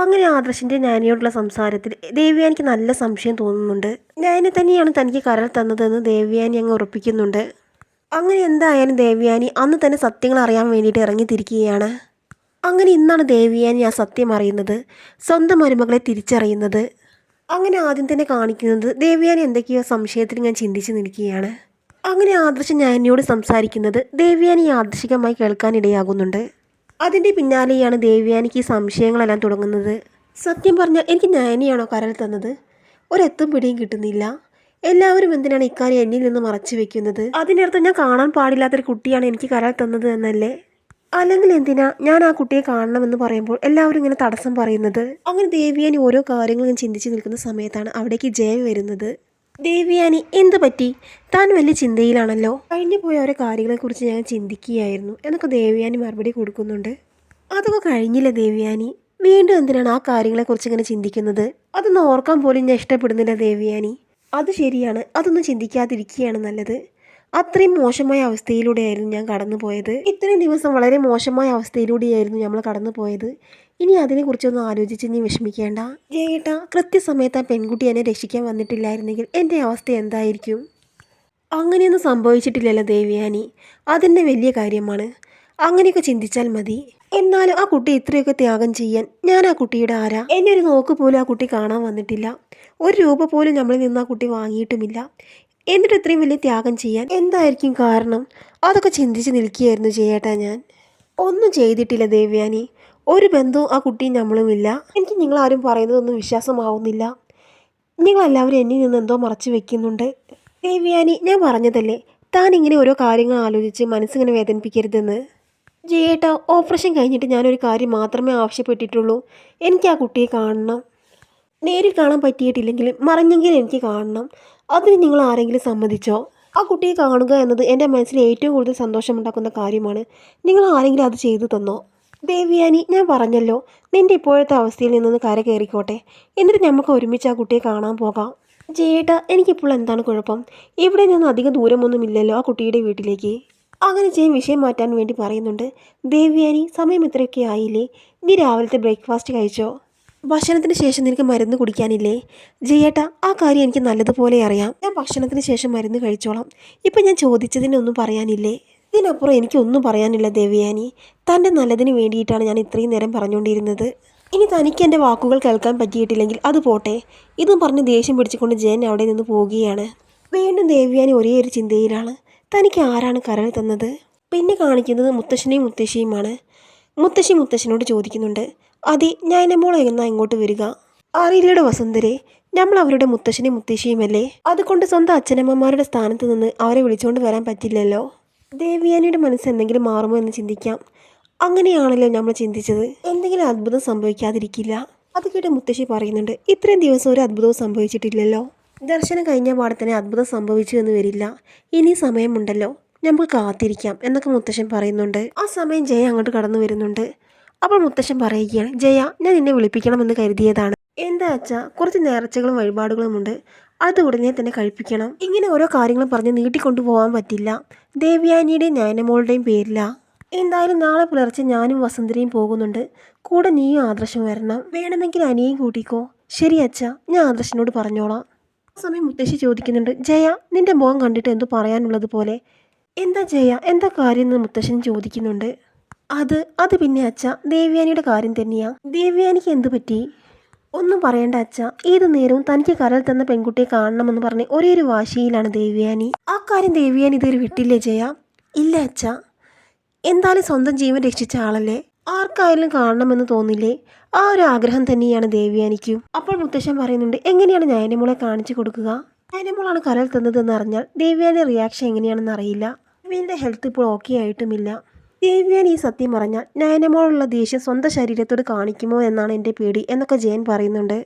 അങ്ങനെ ആദർശിൻ്റെ നാനിയോടുള്ള സംസാരത്തിൽ ദേവ്യാനിക്ക് നല്ല സംശയം തോന്നുന്നുണ്ട്. നാനി തന്നെയാണ് തനിക്ക് കരൾ തന്നതെന്ന് ദേവ്യാനി അങ്ങ് ഉറപ്പിക്കുന്നുണ്ട്. അങ്ങനെ എന്തായാലും ദേവ്യാനി അന്ന് തന്നെ സത്യങ്ങൾ അറിയാൻ വേണ്ടിയിട്ട് ഇറങ്ങിത്തിരിക്കുകയാണ്. അങ്ങനെ ഇന്നാണ് ദേവ്യാനി ആ സത്യം അറിയുന്നത്, സ്വന്തം മരുമകളെ തിരിച്ചറിയുന്നത്. അങ്ങനെ ആദ്യം തന്നെ കാണിക്കുന്നത് ദേവ്യാനി എന്തൊക്കെയോ സംശയത്തിൽ ഞാൻ ചിന്തിച്ച് നിൽക്കുകയാണ്. അങ്ങനെ ആദർശ് നാനിയോട് സംസാരിക്കുന്നത് ദേവ്യാനി യാദൃശികമായി കേൾക്കാനിടയാകുന്നുണ്ട്. അതിൻ്റെ പിന്നാലെയാണ് ദേവ്യാനിക്ക് ഈ സംശയങ്ങളെല്ലാം തുടങ്ങുന്നത്. സത്യം പറഞ്ഞാൽ എനിക്ക് നാനിയാണോ കരൾ തന്നത്? ഒരെത്തും പിടിയും കിട്ടുന്നില്ല. എല്ലാവരും എന്തിനാണ് ഇക്കാര്യം എന്നിൽ നിന്ന് മറച്ചു വെക്കുന്നത്? അതിനർത്ഥം ഞാൻ കാണാൻ പാടില്ലാത്തൊരു കുട്ടിയാണ് എനിക്ക് കരൾ തന്നത് എന്നല്ലേ? അല്ലെങ്കിൽ എന്തിനാ ഞാൻ ആ കുട്ടിയെ കാണണമെന്ന് പറയുമ്പോൾ എല്ലാവരും ഇങ്ങനെ തടസ്സം പറയുന്നത്? അങ്ങനെ ദേവ്യാനി ഓരോ കാര്യങ്ങളും ചിന്തിച്ച് നിൽക്കുന്ന സമയത്താണ് അവിടേക്ക് ജയ വരുന്നത്. ദേവ്യാനി, എന്ത് പറ്റി? താൻ വലിയ ചിന്തയിലാണല്ലോ. കഴിഞ്ഞു പോയ ഓരോ കാര്യങ്ങളെക്കുറിച്ച് ഞാൻ ചിന്തിക്കുകയായിരുന്നു എന്നൊക്കെ ദേവ്യാനി മറുപടി കൊടുക്കുന്നുണ്ട്. അതൊക്കെ കഴിഞ്ഞില്ല ദേവ്യാനി, വീണ്ടും എന്തിനാണ് ആ കാര്യങ്ങളെക്കുറിച്ച് ഇങ്ങനെ ചിന്തിക്കുന്നത്? അതൊന്നും ഓർക്കാൻ പോലും ഞാൻ ഇഷ്ടപ്പെടുന്നില്ല ദേവ്യാനി. അത് ശരിയാണ്, അതൊന്നും ചിന്തിക്കാതിരിക്കുകയാണ് നല്ലത്. അത്രയും മോശമായ അവസ്ഥയിലൂടെയായിരുന്നു ഞാൻ കടന്നു പോയത്. ഇത്രയും ദിവസം വളരെ മോശമായ അവസ്ഥയിലൂടെയായിരുന്നു നമ്മൾ കടന്നു പോയത്. ഇനി അതിനെക്കുറിച്ചൊന്നും ആലോചിച്ച് നീ വിഷമിക്കേണ്ട. ജയേട്ടാ, കൃത്യസമയത്ത് ആ പെൺകുട്ടി എന്നെ രക്ഷിക്കാൻ വന്നിട്ടില്ലായിരുന്നെങ്കിൽ എൻ്റെ അവസ്ഥ എന്തായിരിക്കും? അങ്ങനെയൊന്നും സംഭവിച്ചിട്ടില്ലല്ലോ ദേവ്യാനി, അതെന്നെ വലിയ കാര്യമാണ്. അങ്ങനെയൊക്കെ ചിന്തിച്ചാൽ മതി. എന്നാലും ആ കുട്ടി ഇത്രയൊക്കെ ത്യാഗം ചെയ്യാൻ ഞാൻ ആ കുട്ടിയുടെ ആരാ? എന്നെ ഒരു നോക്ക് പോലും ആ കുട്ടി കാണാൻ വന്നിട്ടില്ല. ഒരു രൂപ പോലും നമ്മളിൽ നിന്ന് ആ കുട്ടി വാങ്ങിയിട്ടുമില്ല. എന്നിട്ട് ഇത്രയും വലിയ ത്യാഗം ചെയ്യാൻ എന്തായിരിക്കും കാരണം? അതൊക്കെ ചിന്തിച്ച് നിൽക്കുകയായിരുന്നു ജയേട്ടാ ഞാൻ. ഒന്നും ചെയ്തിട്ടില്ല ദേവ്യാനി, ഒരു ബന്ധവും ആ കുട്ടിയും നമ്മളുമില്ല. എനിക്ക് നിങ്ങളാരും പറയുന്നതൊന്നും വിശ്വാസമാവുന്നില്ല. നിങ്ങളെല്ലാവരും എന്നിൽ നിന്ന് എന്തോ മറച്ചു വെക്കുന്നുണ്ട്. ദേവ്യാനി, ഞാൻ പറഞ്ഞതല്ലേ താൻ ഇങ്ങനെ ഓരോ കാര്യങ്ങൾ ആലോചിച്ച് മനസ്സിങ്ങനെ വേദനിപ്പിക്കരുതെന്ന്. ജയേട്ടാ, ഓപ്പറേഷൻ കഴിഞ്ഞിട്ട് ഞാനൊരു കാര്യം മാത്രമേ ആവശ്യപ്പെട്ടിട്ടുള്ളൂ. എനിക്ക് ആ കുട്ടിയെ കാണണം. നേരിൽ കാണാൻ പറ്റിയിട്ടില്ലെങ്കിലും മറിഞ്ഞെങ്കിലും എനിക്ക് കാണണം. അതിന് നിങ്ങൾ ആരെങ്കിലും സമ്മതിച്ചോ? ആ കുട്ടിയെ കാണുക എന്നത് എൻ്റെ മനസ്സിൽ ഏറ്റവും കൂടുതൽ സന്തോഷമുണ്ടാക്കുന്ന കാര്യമാണ്. നിങ്ങൾ ആരെങ്കിലും അത് ചെയ്തു തന്നോ? ദേവ്യാനി, ഞാൻ പറഞ്ഞല്ലോ, നിൻ്റെ ഇപ്പോഴത്തെ അവസ്ഥയിൽ നിന്നൊന്ന് കര കയറിക്കോട്ടെ, എന്നിട്ട് നമുക്ക് ഒരുമിച്ച് ആ കുട്ടിയെ കാണാൻ പോകാം. ജയേട്ടാ, എനിക്കിപ്പോൾ എന്താണ് കുഴപ്പം? ഇവിടെ നിന്ന് അധികം ദൂരമൊന്നുമില്ലല്ലോ ആ കുട്ടിയുടെ വീട്ടിലേക്ക്. അങ്ങനെ ചെയ്യാൻ വിഷയം മാറ്റാൻ വേണ്ടി പറയുന്നുണ്ട്. ദേവ്യാനി, സമയം ഇത്രയൊക്കെ ആയില്ലേ? നീ രാവിലത്തെ ബ്രേക്ക്ഫാസ്റ്റ് കഴിച്ചോ? ഭക്ഷണത്തിന് ശേഷം നിനക്ക് മരുന്ന് കുടിക്കാനില്ലേ? ജയേട്ടാ, ആ കാര്യം എനിക്ക് നല്ലതുപോലെ അറിയാം. ഞാൻ ഭക്ഷണത്തിന് ശേഷം മരുന്ന് കഴിച്ചോളാം. ഇപ്പം ഞാൻ ചോദിച്ചതിനൊന്നും പറയാനില്ലേ? ഇതിനപ്പുറം എനിക്കൊന്നും പറയാനില്ല ദേവ്യാനി. തൻ്റെ നല്ലതിന് വേണ്ടിയിട്ടാണ് ഞാൻ ഇത്രയും നേരം പറഞ്ഞുകൊണ്ടിരുന്നത്. ഇനി തനിക്ക് എൻ്റെ വാക്കുകൾ കേൾക്കാൻ പറ്റിയിട്ടില്ലെങ്കിൽ അത് പോട്ടെ. ഇതും പറഞ്ഞ് ദേഷ്യം പിടിച്ചുകൊണ്ട് ജയൻ അവിടെ നിന്ന് പോവുകയാണ്. വീണ്ടും ദേവ്യാനി ഒരേ ഒരു ചിന്തയിലാണ്. തനിക്ക് ആരാണ് കരൾ തന്നത്? പിന്നെ കാണിക്കുന്നത് മുത്തശ്ശനെയും മുത്തശ്ശിയുമാണ്. മുത്തശ്ശി മുത്തശ്ശനോട് ചോദിക്കുന്നുണ്ട്, അതെ, ഞാൻ മോളെ എന്നാ ഇങ്ങോട്ട് വരിക? അറിയില്ലയുടെ വസുന്ധരെ, നമ്മൾ അവരുടെ മുത്തശ്ശനെയും മുത്തശ്ശിയുമല്ലേ. അതുകൊണ്ട് സ്വന്തം അച്ഛനമ്മമാരുടെ സ്ഥാനത്ത് നിന്ന് അവരെ വിളിച്ചുകൊണ്ട് വരാൻ പറ്റില്ലല്ലോ. ദേവ്യാനിയുടെ മനസ്സ് എന്തെങ്കിലും മാറുമോ എന്ന് ചിന്തിക്കാം. അങ്ങനെയാണല്ലോ നമ്മൾ ചിന്തിച്ചത്. എന്തെങ്കിലും അത്ഭുതം സംഭവിക്കാതിരിക്കില്ല. അത് കേട്ട് മുത്തശ്ശി പറയുന്നുണ്ട്, ഇത്രയും ദിവസം ഒരു അത്ഭുതവും സംഭവിച്ചിട്ടില്ലല്ലോ. ദർശനം കഴിഞ്ഞ പാടെ തന്നെ അത്ഭുതം സംഭവിച്ചു എന്ന് വരില്ല. ഇനി സമയമുണ്ടല്ലോ, നമുക്ക് കാത്തിരിക്കാം എന്നൊക്കെ മുത്തശ്ശൻ പറയുന്നുണ്ട്. ആ സമയം ജയ അങ്ങോട്ട് കടന്നു വരുന്നുണ്ട്. അപ്പോൾ മുത്തശ്ശൻ പറയുകയാണ്, ജയ, ഞാൻ നിന്നെ വിളിപ്പിക്കണമെന്ന് കരുതിയതാണ്. എന്താ അച്ഛാ, കുറച്ച് നേർച്ചകളും വഴിപാടുകളുമുണ്ട്, അത് ഉടനെ തന്നെ കഴിപ്പിക്കണം. ഇങ്ങനെ ഓരോ കാര്യങ്ങളും പറഞ്ഞ് നീട്ടിക്കൊണ്ടുപോകാൻ പറ്റില്ല. ദേവ്യാനിയുടെയും നയനമോളുടെയും പേരില്ല. എന്തായാലും നാളെ പുലർച്ചെ ഞാനും വസുന്ധരയും പോകുന്നുണ്ട്. കൂടെ നീയും ആദർശം വരണം. വേണമെങ്കിൽ അനിയും കൂട്ടിക്കോ. ശരി അച്ഛാ, ഞാൻ ആദർശനോട് പറഞ്ഞോളാം. ആ സമയം മുത്തശ്ശി ചോദിക്കുന്നുണ്ട്, ജയ, നിന്റെ മുഖം കണ്ടിട്ട് എന്തോ പറയാനുള്ളത് പോലെ. എന്താ ജയ, എന്താ കാര്യം എന്ന് മുത്തശ്ശൻ ചോദിക്കുന്നുണ്ട്. അത് പിന്നെ അച്ഛ, ദേവ്യാനിയുടെ കാര്യം തന്നെയാ. ദേവ്യാനിക്ക് എന്ത് പറ്റി? ഒന്നും പറയണ്ട അച്ഛ, ഏത് നേരവും തനിക്ക് കരൾ തന്ന പെൺകുട്ടിയെ കാണണമെന്ന് പറഞ്ഞ് ഒരേ ഒരു വാശിയിലാണ് ദേവ്യാനി. ആ കാര്യം ദേവ്യാനി ഇതൊരു വിട്ടില്ലേ ജയ? ഇല്ല അച്ഛ. എന്തായാലും സ്വന്തം ജീവൻ രക്ഷിച്ച ആളല്ലേ, ആർക്കായാലും കാണണമെന്ന് തോന്നില്ലേ? ആ ഒരു ആഗ്രഹം തന്നെയാണ് ദേവ്യാനിക്കും. അപ്പോൾ മുത്തശ്ശൻ പറയുന്നുണ്ട്, എങ്ങനെയാണ് നയനമോളെ കാണിച്ചു കൊടുക്കുക? നയനമോളാണ് കരൾ തന്നതെന്ന് അറിഞ്ഞാൽ ദേവ്യാനിയുടെ റിയാക്ഷൻ എങ്ങനെയാണെന്ന് അറിയില്ല. ദേവ്യാനിയുടെ ഹെൽത്ത് ഇപ്പോൾ ഓക്കെ ആയിട്ടുമില്ല. ദേവ്യാനി ഈ സത്യം പറഞ്ഞാൽ നയനമോളുള്ള ദേഷ്യം സ്വന്തം ശരീരത്തോട് കാണിക്കുമോ എന്നാണ് എൻ്റെ പേടി എന്നൊക്കെ ജയൻ പറയുന്നുണ്ട്.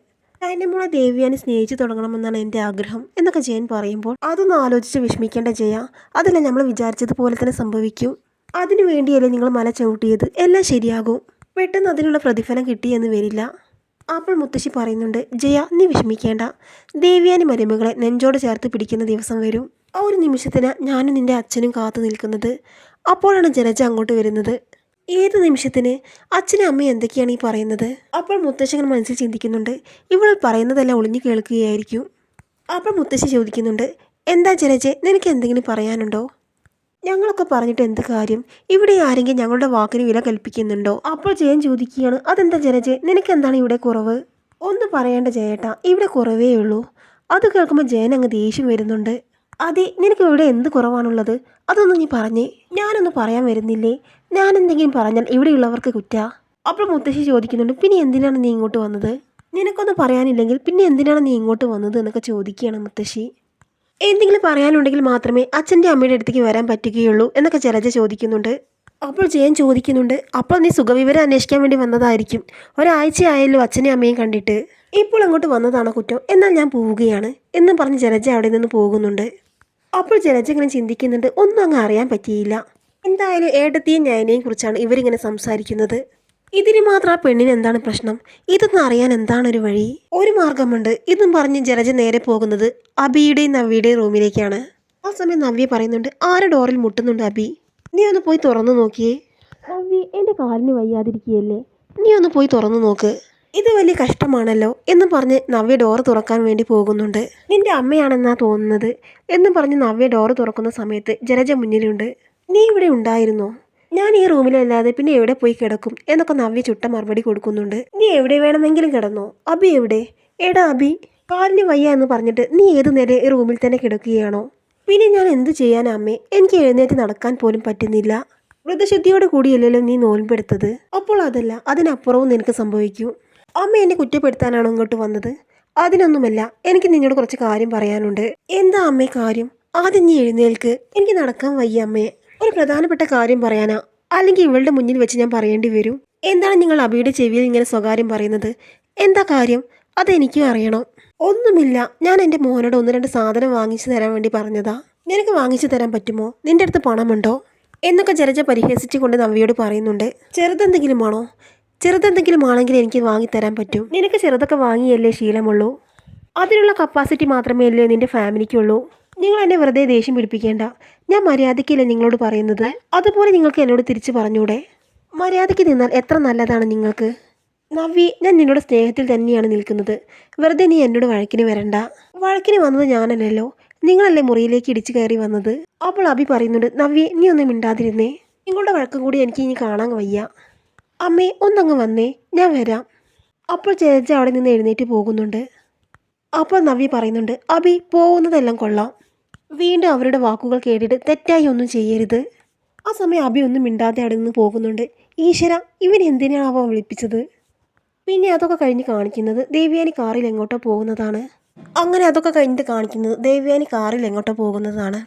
നയനമോളെ ദേവ്യാനി സ്നേഹിച്ചു തുടങ്ങണമെന്നാണ് എൻ്റെ ആഗ്രഹം എന്നൊക്കെ ജയൻ പറയുമ്പോൾ, അതൊന്നും ആലോചിച്ച് വിഷമിക്കേണ്ട ജയ, അതല്ല നമ്മൾ വിചാരിച്ചതുപോലെ തന്നെ സംഭവിക്കും. അതിനു വേണ്ടിയല്ലേ നിങ്ങൾ മല ചവിട്ടിയത്, എല്ലാം ശരിയാകും. പെട്ടെന്ന് അതിനുള്ള പ്രതിഫലം കിട്ടിയെന്ന് വരില്ല. അപ്പോൾ മുത്തശ്ശി പറയുന്നുണ്ട്, ജയ, നീ വിഷമിക്കേണ്ട. ദേവ്യാനി മരുമകളെ നെഞ്ചോട് ചേർത്ത് പിടിക്കുന്ന ദിവസം വരും. ആ ഒരു നിമിഷത്തിന് ഞാനും നിൻ്റെ അച്ഛനും കാത്തു നിൽക്കുന്നത്. അപ്പോഴാണ് ജലജ അങ്ങോട്ട് വരുന്നത്. ഏത് നിമിഷത്തിന് അച്ഛനും അമ്മയും എന്തൊക്കെയാണ് ഈ പറയുന്നത്? അപ്പോൾ മുത്തശ്ശൻ മനസ്സിൽ ചിന്തിക്കുന്നുണ്ട്, ഇവൾ പറയുന്നതെല്ലാം ഒളിഞ്ഞു കേൾക്കുകയായിരിക്കും. അപ്പോൾ മുത്തശ്ശി ചോദിക്കുന്നുണ്ട്, എന്താ ജലജെ, നിനക്ക് എന്തെങ്കിലും പറയാനുണ്ടോ? ഞങ്ങളൊക്കെ പറഞ്ഞിട്ട് എന്ത് കാര്യം? ഇവിടെ ആരെങ്കിലും ഞങ്ങളുടെ വാക്കിന് വില കൽപ്പിക്കുന്നുണ്ടോ? അപ്പോൾ ജയൻ ചോദിക്കുകയാണ്, അതെന്താ ജലജെ, നിനക്ക് എന്താണ് ഇവിടെ കുറവ്? ഒന്നും പറയേണ്ട ജയേട്ടാ, ഇവിടെ കുറവേ ഉള്ളൂ. അത് കേൾക്കുമ്പോൾ ജയൻ അങ്ങ് ദേഷ്യം വരുന്നുണ്ട്. അതെ, നിനക്ക് ഇവിടെ എന്ത് കുറവാണുള്ളത്? അതൊന്നും നീ പറഞ്ഞേ. ഞാനൊന്നും പറയാൻ വരുന്നില്ലേ? ഞാൻ എന്തെങ്കിലും പറഞ്ഞാൽ ഇവിടെയുള്ളവർക്ക് കുറ്റാ. അപ്പോൾ മുത്തശ്ശി ചോദിക്കുന്നുണ്ട്, പിന്നെ എന്തിനാണ് നീ ഇങ്ങോട്ട് വന്നത്? നിനക്കൊന്നും പറയാനില്ലെങ്കിൽ പിന്നെ എന്തിനാണ് നീ ഇങ്ങോട്ട് വന്നത് എന്നൊക്കെ ചോദിക്കുകയാണ് മുത്തശ്ശി. എന്തെങ്കിലും പറയാനുണ്ടെങ്കിൽ മാത്രമേ അച്ഛൻ്റെ അമ്മയുടെ അടുത്തേക്ക് വരാൻ പറ്റുകയുള്ളൂ എന്നൊക്കെ ജലജ ചോദിക്കുന്നുണ്ട്. അപ്പോൾ ജയൻ ചോദിക്കുന്നുണ്ട്, അപ്പോൾ നീ സുഖവിവരം അന്വേഷിക്കാൻ വേണ്ടി വന്നതായിരിക്കും. ഒരാഴ്ചയായല്ലോ അച്ഛനെയും അമ്മയും കണ്ടിട്ട്. ഇപ്പോൾ അങ്ങോട്ട് വന്നതാണോ കുറ്റം? എന്നാൽ ഞാൻ പോവുകയാണ് എന്നും പറഞ്ഞ് ജലജ അവിടെ നിന്ന് പോകുന്നുണ്ട്. അപ്പോൾ ജലജ ഇങ്ങനെ ചിന്തിക്കുന്നുണ്ട്, ഒന്നും അങ്ങ് അറിയാൻ പറ്റിയില്ല. എന്തായാലും ഏട്ടത്തെയും ഞാനെയും കുറിച്ചാണ് ഇവരിങ്ങനെ സംസാരിക്കുന്നത്. ഇതിന് മാത്രം ആ പെണ്ണിന് എന്താണ് പ്രശ്നം? ഇതൊന്നും അറിയാൻ എന്താണൊരു വഴി? ഒരു മാർഗമുണ്ട്. ഇതും പറഞ്ഞ് ജലജ നേരെ പോകുന്നത് അബിയുടെയും നവ്യയുടെയും റൂമിലേക്കാണ്. ആ സമയം നവ്യ പറയുന്നുണ്ട്, ആരെ ഡോറിൽ മുട്ടുന്നുണ്ട് അബി? നീ ഒന്ന് പോയി തുറന്നു നോക്കിയേ. നവ്യ, എൻ്റെ കാലിന് വയ്യാതിരിക്കുകയല്ലേ, നീ ഒന്ന് പോയി തുറന്നു നോക്ക്. ഇത് വലിയ കഷ്ടമാണല്ലോ എന്നും പറഞ്ഞ് നവ്യ ഡോറ് തുറക്കാൻ വേണ്ടി പോകുന്നുണ്ട്. നിന്റെ അമ്മയാണെന്നാ തോന്നുന്നത് എന്നും പറഞ്ഞ് നവ്യ ഡോറ് തുറക്കുന്ന സമയത്ത് ജലജ മുന്നിലുണ്ട്. നീ ഇവിടെ ഉണ്ടായിരുന്നോ? ഞാൻ ഈ റൂമിലല്ലാതെ പിന്നെ എവിടെ പോയി കിടക്കും എന്നൊക്കെ നവ്യ ചുട്ട മറുപടി കൊടുക്കുന്നുണ്ട്. നീ എവിടെ വേണമെങ്കിലും കിടന്നോ. അബി എവിടെ? എടാ അബി, കാലിന് വയ്യ എന്ന് പറഞ്ഞിട്ട് നീ ഏതു നേരെ ഈ റൂമിൽ തന്നെ കിടക്കുകയാണോ? പിന്നെ ഞാൻ എന്ത് ചെയ്യാനാ അമ്മേ? എനിക്ക് എഴുന്നേറ്റ് നടക്കാൻ പോലും പറ്റുന്നില്ല. വ്രതശുദ്ധിയോട് കൂടിയല്ലല്ലോ നീ നോൻപെടുത്തത്. അപ്പോൾ അതല്ല, അതിനപ്പുറവും നിനക്ക് സംഭവിക്കൂ. അമ്മ എന്നെ കുറ്റപ്പെടുത്താനാണോ ഇങ്ങോട്ട് വന്നത്? അതിനൊന്നുമല്ല, എനിക്ക് നിന്നോട് കുറച്ച് കാര്യം പറയാനുണ്ട്. എന്താ അമ്മേ കാര്യം? ആദ്യം നീ എഴുന്നേൽക്ക്. എനിക്ക് നടക്കാൻ വയ്യ അമ്മേ. ഒരു പ്രധാനപ്പെട്ട കാര്യം പറയാനാ, അല്ലെങ്കിൽ ഇവളുടെ മുന്നിൽ വെച്ച് ഞാൻ പറയേണ്ടി വരും. എന്താണ് നിങ്ങൾ അബിയുടെ ചെവിയിൽ ഇങ്ങനെ സ്വകാര്യം പറയുന്നത്? എന്താ കാര്യം? അതെനിക്കും അറിയണം. ഒന്നുമില്ല, ഞാൻ എൻ്റെ മോനോട് 1-2 സാധനം വാങ്ങിച്ചു തരാൻ വേണ്ടി പറഞ്ഞതാ. നിനക്ക് വാങ്ങിച്ചു തരാൻ പറ്റുമോ? നിന്റെ അടുത്ത് പണമുണ്ടോ എന്നൊക്കെ ജലജ പരിഹസിച്ചുകൊണ്ട് നവ്യയോട് പറയുന്നുണ്ട്. ചെറുതെന്തെങ്കിലും ആണോ? ചെറുതെന്തെങ്കിലും ആണെങ്കിൽ എനിക്ക് വാങ്ങിത്തരാൻ പറ്റും. നിനക്ക് ചെറുതൊക്കെ വാങ്ങിയല്ലേ ശീലമുള്ളൂ. അതിനുള്ള കപ്പാസിറ്റി മാത്രമേ അല്ലേ നിന്റെ ഫാമിലിക്കുള്ളൂ. നിങ്ങൾ എന്നെ വെറുതെ ദേഷ്യം പിടിപ്പിക്കേണ്ട. ഞാൻ മര്യാദയ്ക്കല്ലേ നിങ്ങളോട് പറയുന്നത്. അതുപോലെ നിങ്ങൾക്ക് എന്നോട് തിരിച്ചു പറഞ്ഞൂടെ? മര്യാദയ്ക്ക് നിന്നാൽ എത്ര നല്ലതാണ് നിങ്ങൾക്ക്. നവ്യ, ഞാൻ നിന്നോട് സ്നേഹത്തിൽ തന്നെയാണ് നിൽക്കുന്നത്. വെറുതെ നീ എന്നോട് വഴക്കിന് വരണ്ട. വഴക്കിന് വന്നത് ഞാനല്ലല്ലോ, നിങ്ങളല്ലേ മുറിയിലേക്ക് ഇടിച്ചു കയറി വന്നത്. അപ്പോൾ അബി പറയുന്നുണ്ട്, നവ്യ നീ ഒന്നും മിണ്ടാതിരുന്നേ. നിങ്ങളുടെ വഴക്കും കൂടി എനിക്ക് ഇനി കാണാൻ വയ്യ. അമ്മേ, ഒന്നങ്ങ് വന്നേ, ഞാൻ വരാം. അപ്പോൾ ജലജ അവിടെ നിന്ന് എഴുന്നേറ്റ് പോകുന്നുണ്ട്. അപ്പോൾ നവ്യ പറയുന്നുണ്ട്, അബി പോകുന്നതെല്ലാം കൊള്ളാം. വീണ്ടും അവരുടെ വാക്കുകൾ കേട്ടിട്ട് തെറ്റായി ഒന്നും ചെയ്യരുത്. ആ സമയം അബി ഒന്നും മിണ്ടാതെ അവിടെ നിന്ന് പോകുന്നുണ്ട്. ഈശ്വര, ഇവൻ എന്തിനാണാവോ വിളിപ്പിച്ചത്? പിന്നെ അതൊക്കെ കഴിഞ്ഞ് കാണിക്കുന്നത് ദേവ്യാനി കാറിൽ എങ്ങോട്ടോ പോകുന്നതാണ്. അങ്ങനെ അതൊക്കെ കഴിഞ്ഞിട്ട് കാണിക്കുന്നത് ദേവ്യാനി കാറിൽ എങ്ങോട്ടോ പോകുന്നതാണ്.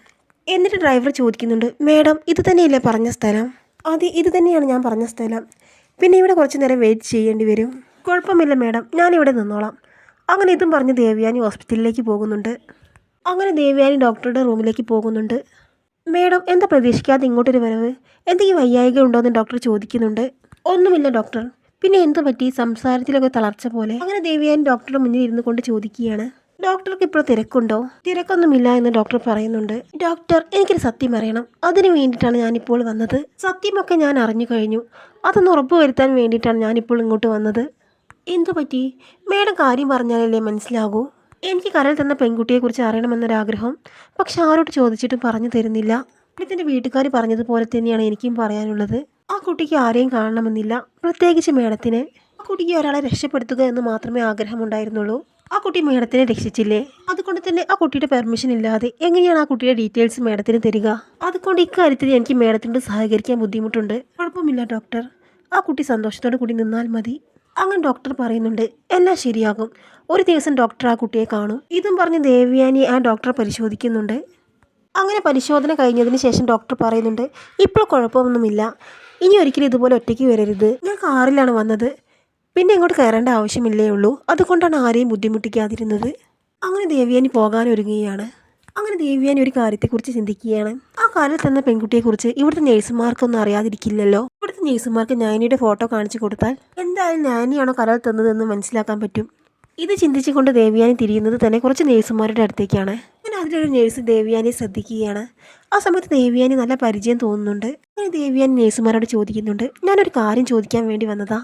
എന്നിട്ട് ഡ്രൈവർ ചോദിക്കുന്നുണ്ട്, മേഡം ഇത് തന്നെയല്ലേ പറഞ്ഞ സ്ഥലം? അതെ, ഇത് തന്നെയാണ് ഞാൻ പറഞ്ഞ സ്ഥലം. പിന്നെ ഇവിടെ കുറച്ച് നേരം വെയിറ്റ് ചെയ്യേണ്ടി വരും. കുഴപ്പമില്ല മേഡം, ഞാനിവിടെ നിന്നോളാം. അങ്ങനെ ഇതും പറഞ്ഞ് ദേവ്യാനി ഹോസ്പിറ്റലിലേക്ക് പോകുന്നുണ്ട്. അങ്ങനെ ദേവ്യാനി ഡോക്ടറുടെ റൂമിലേക്ക് പോകുന്നുണ്ട്. മേഡം, എന്താ പ്രതീക്ഷിക്കാതെ ഇങ്ങോട്ടൊരു വരവ്? എന്തെങ്കിലും വയ്യായിക ഉണ്ടോയെന്ന് ഡോക്ടർ ചോദിക്കുന്നുണ്ട്. ഒന്നുമില്ല ഡോക്ടർ. പിന്നെ എന്തു പറ്റി? സംസാരത്തിലൊക്കെ തളർച്ച പോലെ. അങ്ങനെ ദേവ്യാനി ഡോക്ടറുടെ മുന്നിൽ ഇരുന്ന് കൊണ്ട് ചോദിക്കുകയാണ്, ഡോക്ടർക്ക് ഇപ്പോൾ തിരക്കുണ്ടോ? തിരക്കൊന്നുമില്ല എന്ന് ഡോക്ടർ പറയുന്നുണ്ട്. ഡോക്ടർ, എനിക്കൊരു സത്യം അറിയണം. അതിനു വേണ്ടിയിട്ടാണ് ഞാനിപ്പോൾ വന്നത്. സത്യമൊക്കെ ഞാൻ അറിഞ്ഞു കഴിഞ്ഞു. അതൊന്ന് ഉറപ്പുവരുത്താൻ വേണ്ടിയിട്ടാണ് ഞാനിപ്പോൾ ഇങ്ങോട്ട് വന്നത്. എന്തു പറ്റി? മേഡം കാര്യം പറഞ്ഞാലല്ലേ മനസ്സിലാകൂ. എനിക്ക് കരൾ തന്ന പെൺകുട്ടിയെക്കുറിച്ച് അറിയണമെന്നൊരാഗ്രഹം. പക്ഷെ ആരോട് ചോദിച്ചിട്ടും പറഞ്ഞു തരുന്നില്ല. ഇതിൻ്റെ വീട്ടുകാർ പറഞ്ഞതുപോലെ തന്നെയാണ് എനിക്കും പറയാനുള്ളത്. ആ കുട്ടിക്ക് ആരെയും കാണണമെന്നില്ല, പ്രത്യേകിച്ച് മേഡത്തിന്. ആ കുട്ടിക്ക് ഒരാളെ രക്ഷപ്പെടുത്തുക എന്ന് മാത്രമേ ആഗ്രഹമുണ്ടായിരുന്നുള്ളൂ. ആ കുട്ടി മേഡത്തിനെ രക്ഷിച്ചില്ലേ? അതുകൊണ്ട് തന്നെ ആ കുട്ടിയുടെ പെർമിഷൻ ഇല്ലാതെ എങ്ങനെയാണ് ആ കുട്ടിയുടെ ഡീറ്റെയിൽസ് മേഡത്തിന് തരിക? അതുകൊണ്ട് ഇക്കാര്യത്തിൽ എനിക്ക് മേഡത്തിനോട് സഹകരിക്കാൻ ബുദ്ധിമുട്ടുണ്ട്. കുഴപ്പമില്ല ഡോക്ടർ, ആ കുട്ടി സന്തോഷത്തോടു കൂടി നിന്നാൽ മതി. അങ്ങനെ ഡോക്ടർ പറയുന്നുണ്ട്, എല്ലാം ശരിയാകും. ഒരു ദിവസം ഡോക്ടർ ആ കുട്ടിയെ കാണും. ഇതും പറഞ്ഞ് ദേവ്യാനി ആ ഡോക്ടറെ പരിശോധിക്കുന്നുണ്ട്. അങ്ങനെ പരിശോധന കഴിഞ്ഞതിന് ശേഷം ഡോക്ടർ പറയുന്നുണ്ട്, ഇപ്പോൾ കുഴപ്പമൊന്നുമില്ല. ഇനി ഒരിക്കലും ഇതുപോലെ ഒറ്റയ്ക്ക് വരരുത്. ഞാൻ കാറിലാണ് വന്നത്, പിന്നെ ഇങ്ങോട്ട് കയറേണ്ട ആവശ്യമില്ലേ ഉള്ളൂ. അതുകൊണ്ടാണ് ആരെയും ബുദ്ധിമുട്ടിക്കാതിരുന്നത്. അങ്ങനെ ദേവ്യാനി പോകാനൊരുങ്ങുകയാണ്. അങ്ങനെ ദേവ്യാനി ഒരു കാര്യത്തെക്കുറിച്ച് ചിന്തിക്കുകയാണ്. ആ കാറിൽ തന്ന പെൺകുട്ടിയെക്കുറിച്ച് ഇവിടുത്തെ നേഴ്സുമാർക്കൊന്നും അറിയാതിരിക്കില്ലല്ലോ. ഇവിടുത്തെ നേഴ്സുമാർക്ക് നാനിയുടെ ഫോട്ടോ കാണിച്ചു കൊടുത്താൽ എന്തായാലും നാനിയാണോ കരൾ തന്നതെന്ന് മനസ്സിലാക്കാൻ പറ്റും. ഇത് ചിന്തിച്ചുകൊണ്ട് ദേവ്യാനി തിരിയുന്നത് തന്നെ കുറച്ച് നേഴ്സുമാരുടെ അടുത്തേക്കാണ്. അങ്ങനെ അതിലൊരു നേഴ്സ് ദേവ്യാനിയെ ശ്രദ്ധിക്കുകയാണ്. ആ സമയത്ത് ദേവ്യാനി നല്ല പരിചയം തോന്നുന്നുണ്ട്. അങ്ങനെ ദേവ്യാനി നേഴ്സുമാരോട് ചോദിക്കുന്നുണ്ട്, ഞാനൊരു കാര്യം ചോദിക്കാൻ വേണ്ടി വന്നതാ.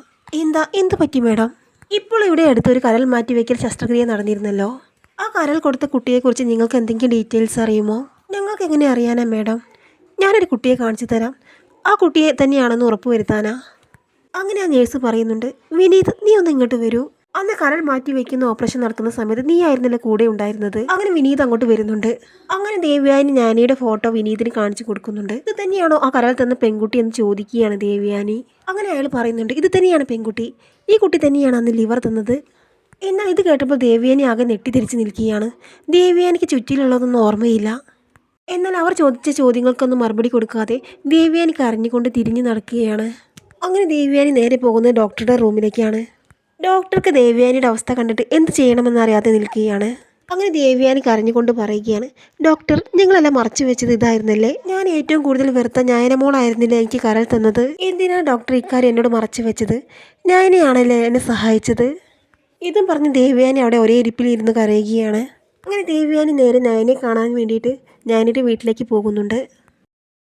എന്ത് പറ്റി മേഡം? ഇപ്പോൾ ഇവിടെ അടുത്തൊരു കരൾ മാറ്റിവെക്കൽ ശസ്ത്രക്രിയ നടന്നിരുന്നല്ലോ. ആ കരൾ കൊടുത്ത കുട്ടിയെക്കുറിച്ച് നിങ്ങൾക്ക് എന്തെങ്കിലും ഡീറ്റെയിൽസ് അറിയുമോ? ഞങ്ങൾക്ക് എങ്ങനെ അറിയാനാ മേഡം? ഞാനൊരു കുട്ടിയെ കാണിച്ചു തരാം. ആ കുട്ടിയെ തന്നെയാണെന്ന് ഉറപ്പുവരുത്താനാ. അങ്ങനെ ആ നേഴ്സ് പറയുന്നുണ്ട്, വിനീത് നീ ഒന്ന് ഇങ്ങോട്ട് വരൂ. അന്ന് കരൾ മാറ്റി വെക്കുന്ന ഓപ്പറേഷൻ നടക്കുന്ന സമയത്ത് നീ ആയിരുന്നല്ലേ കൂടെ ഉണ്ടായിരുന്നത്. അങ്ങനെ വിനീത് അങ്ങോട്ട് വരുന്നുണ്ട്. അങ്ങനെ ദേവ്യാനി നാനിയുടെ ഫോട്ടോ വിനീതിന് കാണിച്ചു കൊടുക്കുന്നുണ്ട്. ഇത് തന്നെയാണോ ആ കരൾ തന്ന പെൺകുട്ടി എന്ന് ചോദിക്കുകയാണ് ദേവ്യാനി. അങ്ങനെ അയാൾ പറയുന്നുണ്ട്, ഇത് തന്നെയാണ് പെൺകുട്ടി. ഈ കുട്ടി തന്നെയാണ് അന്ന് ലിവർ തന്നത്. എന്നാൽ ഇത് കേട്ടപ്പോൾ ദേവ്യാനി ആകെ നെട്ടിത്തിരിച്ച് നിൽക്കുകയാണ്. ദേവ്യാനിക്ക് ചുറ്റിലുള്ളതൊന്നും ഓർമ്മയില്ല. എന്നാൽ അവർ ചോദിച്ച ചോദ്യങ്ങൾക്കൊന്നും മറുപടി കൊടുക്കാതെ ദേവ്യാനി കരഞ്ഞുകൊണ്ട് തിരിഞ്ഞു നടക്കുകയാണ്. അങ്ങനെ ദേവ്യാനി നേരെ പോകുന്നത് ഡോക്ടറുടെ റൂമിലേക്കാണ്. ഡോക്ടർക്ക് ദേവ്യാനിയുടെ അവസ്ഥ കണ്ടിട്ട് എന്ത് ചെയ്യണമെന്നറിയാതെ നിൽക്കുകയാണ്. അങ്ങനെ ദേവ്യാനി കരഞ്ഞുകൊണ്ട് പറയുകയാണ്, ഡോക്ടർ നിങ്ങളെല്ലാം മറച്ചു വെച്ചത് ഇതായിരുന്നല്ലേ? ഞാൻ ഏറ്റവും കൂടുതൽ വെറുത്ത നയനമോളായിരുന്നില്ലേ എനിക്ക് കരൾ തന്നത്? എന്തിനാണ് ഡോക്ടർ ഇക്കാര്യം എന്നോട് മറച്ചു വെച്ചത്? നയനയാണല്ലേ എന്നെ സഹായിച്ചത്? ഇതും പറഞ്ഞ് ദേവ്യാനി അവിടെ ഒരേ ഇരിപ്പിലിരുന്ന് കരയുകയാണ്. അങ്ങനെ ദേവ്യാനി നേരെ നയനെ കാണാൻ വേണ്ടിയിട്ട് നയനയുടെ വീട്ടിലേക്ക് പോകുന്നുണ്ട്.